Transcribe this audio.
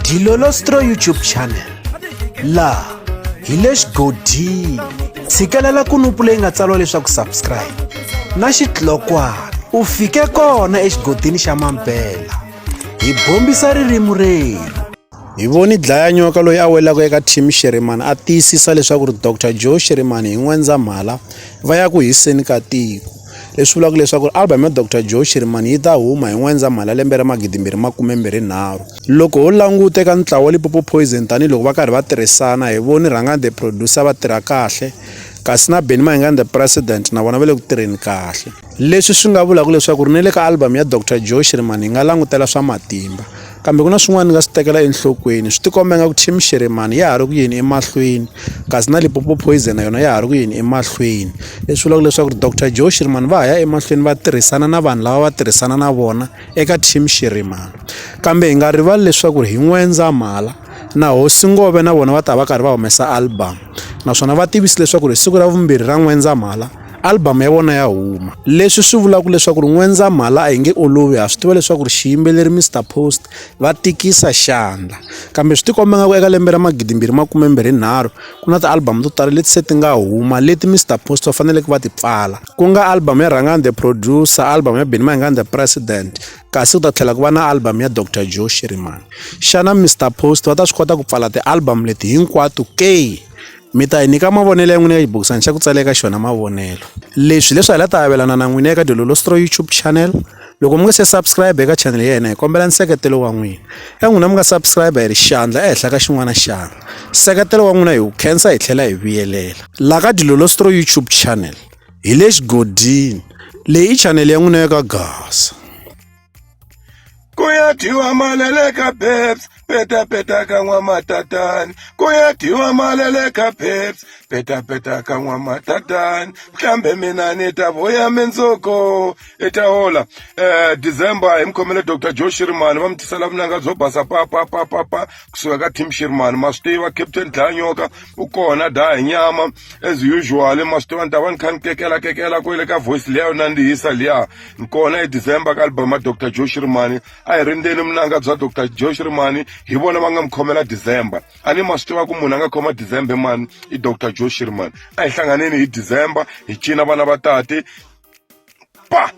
Dilolostro YouTube channel la hi le xigodini tshikelela kunupu leyi nga tsariwa leswaku subscribe na xitlokwana u fike kona exigodini xa Mampela hi bombisa ririmi rero. Hi voni dlaya nyoka loyi a welaka eka team Shirimani a tiyisisa leswaku Dr. Joe Shirimani hi N'wendzamhala va ya ku hiseni ka tiko. Leswi vulaka leswaku album ya Dr. Joe Shirimani yi ta huma hi N'wendzamhala lembe ra 2023. Loko ho languta eka ntlawa wa Limpopo Poison tanihiloko va karhi va tirhisana hi voni Rhangani the producer va tirha kahle kasi na Benny Mayengani the president na vona va le ku tirheni kahle. Leswi swi nga vulaka leswaku ri le ka album ya Dr. Joe Shirimani hi nga langutela swa matimba kambe ku na swin'wana nga swi tekela enhlokweni swi tikomba nga ku team Shirimani ya ha ri ku yini emahlweni kasi na Limpopo Poison na yona ya ha ri ku yini emahlweni. Leswi vulaka leswaku Dr. Joe Shirimani va ya emahlweni va tirhisana na vanhu lava va tirhisana na vona eka team Shirimani kambe hi nga rivali leswaku hi N'wendzamhala na Hosi Ngove na vona va ta va karhi va humesa album naswona va tivisi leswaku hi siku ra vumbirhi ra N'wendzamhala album ya vona ya huma. Leswi swi vulaka leswaku N'wendzamhala a hi nge olovi ha swi tiva leswaku xiyimbeleri Mr Post va tikisa xandla kambe swi tikomba nga ku eka lembe ra 2023 ku na ti-album to tala leti se ti nga huma leti Mr Post va faneleke va ti pfala ku nga album ya Rhangani the producer, album ya Benny Mayengani the president kasi ku ta tlhela ku va na album ya Dr. Joe Shirimani. Xana Mr Post va ta swi kota ku pfala ti-album leti hinkwato ke? Mi ta hi nyika mavonelo ya n'wina ya xibokisana xa ku tsala eka xona mavonelo. Leswi hi la ta avelana na n'wina eka Dilolostro YouTube channel. Loko mi nga se subscribe eka channel ya hina hi kombela nseketelo wa n'wina. Ya n'wina mi nga subscribe hi ri xandla ehenhla ka xin'wana xana. Nseketelo wa n'wina hi wu khensa hi tlhela hi vuyelela. La ka Dilolostro YouTube channel hi le xigodini leyi i channel ya n'wina ya ka Gasa. Kuyadhiwa maleleka babes peta ka n'wamatatani kuyadhiwa maleleka babes peta ka n'wamatatani mhlambe mina ni ta vuya mindzuku i ta hola December hi mkhomele Dr. Joe Shirimani va mi tisela vunanga byo basa pa kusuka ka team Shirimani ma swi tiva Captain Dlanyoka u kona da hi nyama as usual ma swi tiva ni ta va ni kha ni kekela kwele ka voice leyo nandihisa liya ni kona hi December ka album ya Dr. Joe Shirimani a hi rindzeni vunanga bya Dr. Joe Shirimani hi vona va nga mi khomela December ani ma swi tiva ku munhu a nga khoma December mani i Dr. Joe Shirimani a hi hlanganeni hi December hi cina vana va tate pa